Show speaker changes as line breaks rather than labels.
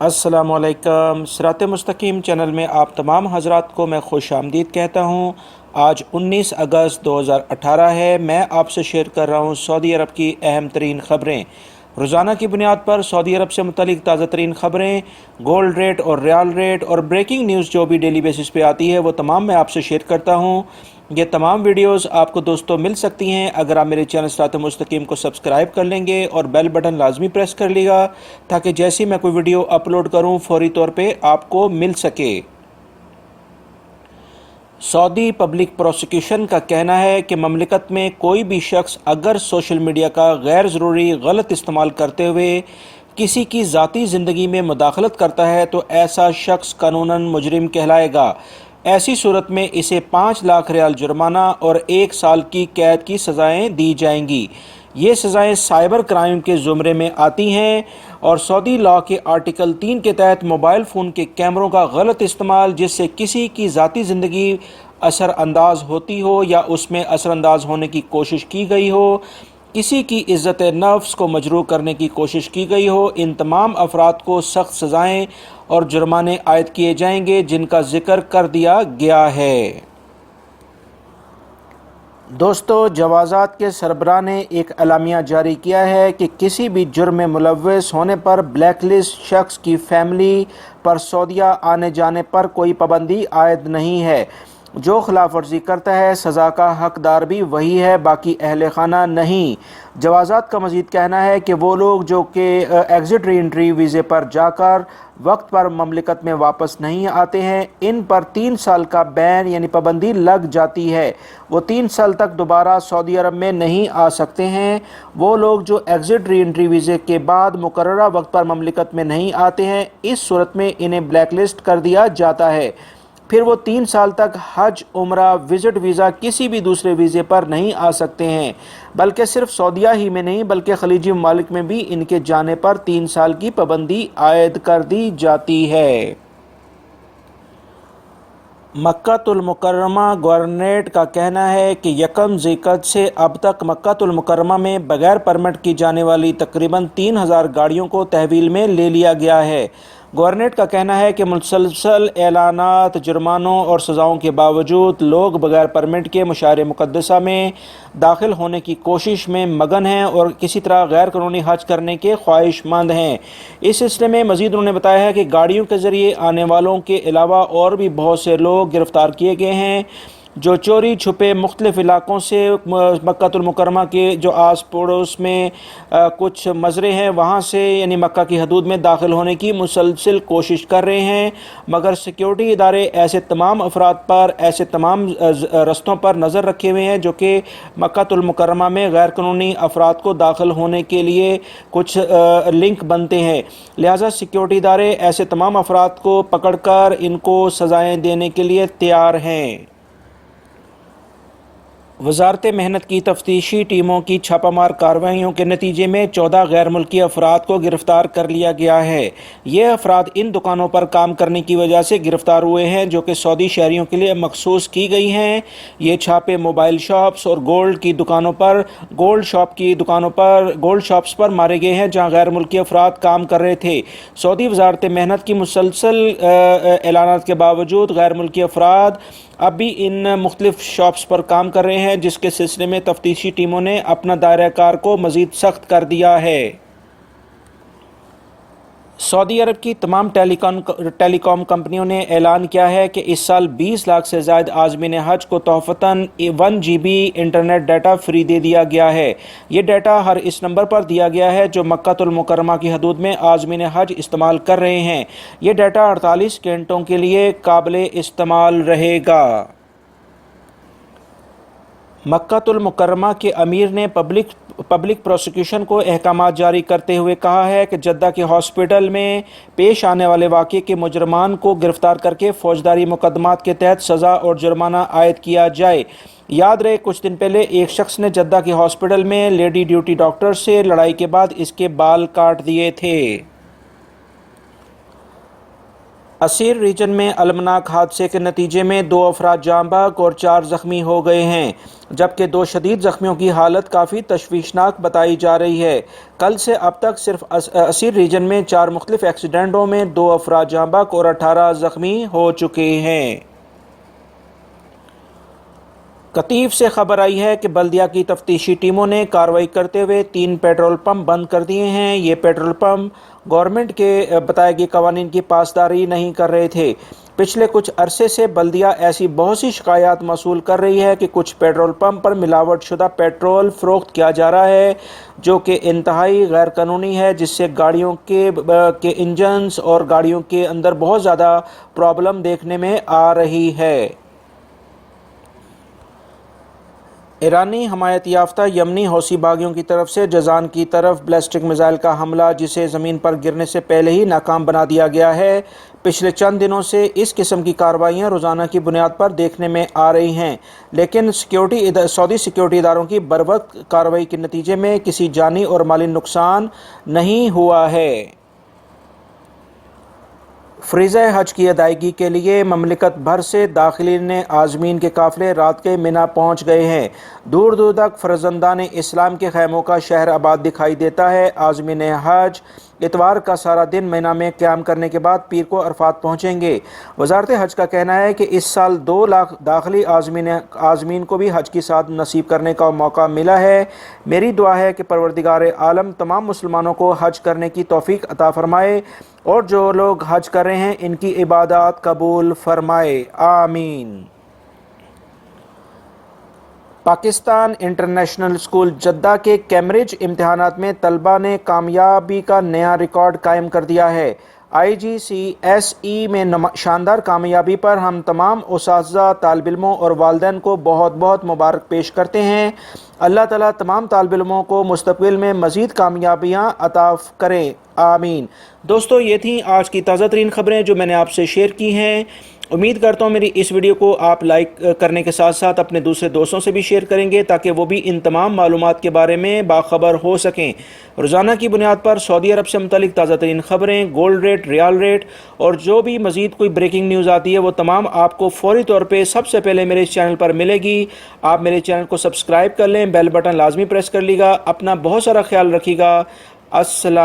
अस्सलाम वालेकुम। सिरात मुस्तकीम चैनल में आप तमाम हजरात को मैं खुश आमदीद कहता हूँ। आज 19 अगस्त 2018 है। मैं आपसे शेयर कर रहा हूँ सऊदी अरब की अहम तरीन ख़बरें। रोज़ाना की बुनियाद पर सऊदी अरब से मुतल्लिक़ ताज़ा तरीन ख़बरें, गोल्ड रेट और रियाल रेट और ब्रेकिंग न्यूज़ जो भी डेली बेसिस पे आती है वो तमाम मैं आपसे शेयर करता हूँ। ये तमाम वीडियोस आपको दोस्तों मिल सकती हैं अगर आप मेरे चैनल सिरात मुस्तकीम को सब्सक्राइब कर लेंगे और बेल बटन लाजमी प्रेस कर लेगा, ताकि जैसे ही मैं कोई वीडियो अपलोड करूं फौरी तौर पे आपको मिल सके। सऊदी पब्लिक प्रोसिक्यूशन का कहना है कि ममलिकत में कोई भी शख्स अगर सोशल मीडिया का गैर ज़रूरी गलत इस्तेमाल करते हुए किसी की ज़ाती ज़िंदगी में मुदाखलत करता है तो ऐसा शख्स कानूनन मुजरिम कहलाएगा। ऐसी सूरत में इसे 5 लाख रियाल जुर्माना और 1 साल की कैद की सज़ाएं दी जाएंगी। ये सज़ाएं साइबर क्राइम के ज़ुमरे में आती हैं और सऊदी लॉ के आर्टिकल 3 के तहत मोबाइल फ़ोन के कैमरों का गलत इस्तेमाल जिससे किसी की ज़ाती ज़िंदगी असरअंदाज होती हो या उसमें असरअंदाज होने की कोशिश की गई हो, किसी की इज़्ज़त नफ्स को मजरूह करने की कोशिश की गई हो, इन तमाम अफराद को सख्त सज़ाएँ और जुर्माने आयद किए जाएंगे जिनका जिक्र कर दिया गया है। दोस्तों, जवाज़ात के सरबराह ने एक एलामिया जारी किया है कि किसी भी जुर्म में मुलव्वस होने पर ब्लैक लिस्ट शख्स की फैमिली पर सऊदीया आने जाने पर कोई पाबंदी आयद नहीं है। जो खिलाफ वर्जी करता है सज़ा का हकदार भी वही है, बाकी अहले खाना नहीं। जवाज़ात का मज़ीद कहना है कि वो लोग जो कि एग्ज़िट री एंट्री वीज़े पर जाकर वक्त पर ममलिकत में वापस नहीं आते हैं, इन पर 3 साल का बैन यानी पाबंदी लग जाती है। वो 3 साल तक दोबारा सऊदी अरब में नहीं आ सकते हैं। वो लोग जो एग्ज़िट री एंट्री वीज़े के बाद मुकर्ररा वक्त पर ममलिकत में नहीं आते हैं, इस सूरत में इन्हें ब्लैक लिस्ट कर दिया जाता है। फिर वो 3 साल तक हज, उम्रा, विज़िट वीज़ा किसी भी दूसरे वीज़े पर नहीं आ सकते हैं। बल्कि सिर्फ सऊदीया ही में नहीं बल्कि खलीजी ममालिक में भी इनके जाने पर 3 साल की पाबंदी आयद कर दी जाती है। मक्कातुल मुकर्रमा गवर्नरेट का कहना है कि यकम ज़िलक़द से अब तक मक्कातुल मुकर्रमा में बगैर परमिट की जाने वाली तकरीबन 3000 गाड़ियों को तहवील में ले लिया गया है। गवर्नरेट का कहना है कि मुसलसल ऐलानात, जुर्मानों और सज़ाओं के बावजूद लोग बगैर परमिट के मशार मुक़द्दसा में दाखिल होने की कोशिश में मगन हैं और किसी तरह गैर कानूनी हज करने के ख्वाहिशमंद हैं। इस सिलसिले में मज़ीद उन्होंने बताया है कि गाड़ियों के ज़रिए आने वालों के अलावा और भी बहुत से लोग गिरफ़्तार किए गए हैं जो चोरी छुपे मुख्तलिफ़ इलाक़ों से मक्कातुल मुकर्रमा के जो आस पड़ोस में कुछ मज़रे हैं वहाँ से यानी मक्का की हदूद में दाखिल होने की मुसलसल कोशिश कर रहे हैं, मगर सिक्योरिटी इदारे ऐसे तमाम अफराद पर, ऐसे तमाम रस्तों पर नज़र रखे हुए हैं जो कि मक्कातुल मुकर्रमा में गैर कानूनी अफराद को दाखिल होने के लिए कुछ लिंक बनते हैं। लिहाजा सिक्योरिटी इदारे ऐसे तमाम अफराद को पकड़ कर इनको सज़ाएँ देने के लिए तैयार हैं। वज़ारत मेहनत की तफ्तीशी टीमों की छापामार कार्रवाइयों के नतीजे में 14 गैर मुल्की अफराद को गिरफ़्तार कर लिया गया है। ये अफराद इन दुकानों पर काम करने की वजह से गिरफ़्तार हुए हैं जो कि सऊदी शहरियों के लिए मखसूस की गई हैं। ये छापे मोबाइल शॉप्स और गोल्ड शॉप्स पर मारे गए हैं जहाँ गैर मुल्की अफराद काम कर रहे थे। सऊदी वज़ारत मेहनत की मुसलसल ऐलानात के बावजूद गैर मुल्की अफराद अब भी इन मुख्तलिफ़ शॉप्स पर काम कर रहे हैं, जिसके सिलसिले में तफ्तीशी टीमों ने अपना दायरा कार को मज़ीद सख्त कर दिया है। सऊदी अरब की तमाम टेलीकॉम कंपनियों ने ऐलान किया है कि इस साल 20 लाख से ज़ायद आज़मीन हज को तोहफ़तन 1 GB इंटरनेट डाटा फ्री दे दिया गया है। ये डाटा हर इस नंबर पर दिया गया है जो मक्कातुल मुकर्रमा की हदूद में आज़मीन हज इस्तेमाल कर रहे हैं। ये डाटा 48 घंटों के लिए काबिल इस्तेमाल रहेगा। मक्कातुल मुकर्रमा के अमीर ने पब्लिक प्रोसिक्यूशन को अहकामात जारी करते हुए कहा है कि जद्दा के हॉस्पिटल में पेश आने वाले वाक़े के मुजरमान को गिरफ़्तार करके फ़ौजदारी मुकदमात के तहत सज़ा और जुर्माना आयद किया जाए। याद रहे कुछ दिन पहले एक शख्स ने जद्दा के हॉस्पिटल में लेडी ड्यूटी डॉक्टर से लड़ाई के बाद इसके बाल काट दिए थे। असीर रीजन में अलमनाक हादसे के नतीजे में 2 अफराद जाँ बहक और 4 ज़ख्मी हो गए हैं, जबकि 2 शदीद ज़ख्मियों की हालत काफ़ी तशवीशनाक बताई जा रही है। कल से अब तक सिर्फ असीर रीजन में 4 मुख्तलिफ एक्सीडेंटों में 2 अफराद जाँ बहक और 18 ज़ख्मी हो चुके हैं। कतीफ से खबर आई है कि बल्दिया की तफ्तीशी टीमों ने कार्रवाई करते हुए 3 पेट्रोल पंप बंद कर दिए हैं। ये पेट्रोल पंप गवर्नमेंट के बताए गए कवानीन की पासदारी नहीं कर रहे थे। पिछले कुछ अरसे से बल्दिया ऐसी बहुत सी शिकायत मौसूल कर रही है कि कुछ पेट्रोल पंप पर मिलावट शुदा पेट्रोल फ़रोख्त किया जा रहा है, जो कि इंतहाई गैर कानूनी है, जिससे गाड़ियों के इंजन्स और गाड़ियों के अंदर बहुत ज़्यादा प्रॉब्लम देखने में आ रही है। ईरानी हमायत याफ्ता यमनी हौसी बागियों की तरफ से जज़ान की तरफ बैलिस्टिक मिसाइल का हमला, जिसे ज़मीन पर गिरने से पहले ही नाकाम बना दिया गया है। पिछले चंद दिनों से इस किस्म की कार्रवाइयाँ रोज़ाना की बुनियाद पर देखने में आ रही हैं, लेकिन सऊदी सिक्योरिटी इदारों की बरवक्त कार्रवाई के नतीजे में किसी जानी और माली नुकसान नहीं हुआ है। फ़रीज़ा हज की अदायगी के लिए ममलिकत भर से दाखिलीन आज़मीन के काफ़िले रात के मिना पहुँच गए हैं। दूर दूर तक फ़र्जंदान इस्लाम के खैमों का शहर आबाद दिखाई देता है। आज़मीन हज इतवार का सारा दिन मिना में क़याम करने के बाद पीर को अरफात पहुँचेंगे। वज़ारत हज का कहना है कि इस साल 2 लाख दाखिली आज़मीन को भी हज की साथ नसीब करने का मौका मिला है। मेरी दुआ है कि परवरदिगार आलम तमाम मुसलमानों को हज करने की तौफीक अता फ़रमाए और जो लोग हज कर रहे हैं इनकी इबादत कबूल फरमाए, आमीन। पाकिस्तान इंटरनेशनल स्कूल जद्दा के कैम्ब्रिज इम्तिहानात में तलबा ने कामयाबी का नया रिकॉर्ड कायम कर दिया है। IGCSE में शानदार कामयाबी पर हम तमाम उस्ताज़ा, तालिब इल्मों और वालिदैन को बहुत बहुत मुबारक पेश करते हैं। अल्लाह ताला तमाम तालिब इल्मों को मुस्तक़बिल में मज़ीद कामयाबियाँ अता करें, आमीन। दोस्तों, ये थी आज की ताज़ा तरीन ख़बरें जो मैंने आपसे शेयर की हैं। उम्मीद करता हूँ मेरी इस वीडियो को आप लाइक करने के साथ साथ अपने दूसरे दोस्तों से भी शेयर करेंगे, ताकि वो भी इन तमाम मालूमात के बारे में बाखबर हो सकें। रोज़ाना की बुनियाद पर सऊदी अरब से मुतल्लिक ताज़ा तरीन ख़बरें, गोल्ड रेट, रियाल रेट और जो भी मज़ीद कोई ब्रेकिंग न्यूज़ आती है वो तमाम आपको फ़ौरी तौर पर सबसे पहले मेरे इस चैनल पर मिलेगी। आप मेरे चैनल को सब्सक्राइब कर लें, बेल बटन लाजमी प्रेस कर लीजिएगा। अपना बहुत सारा ख्याल रखिएगा। अस्सलाम।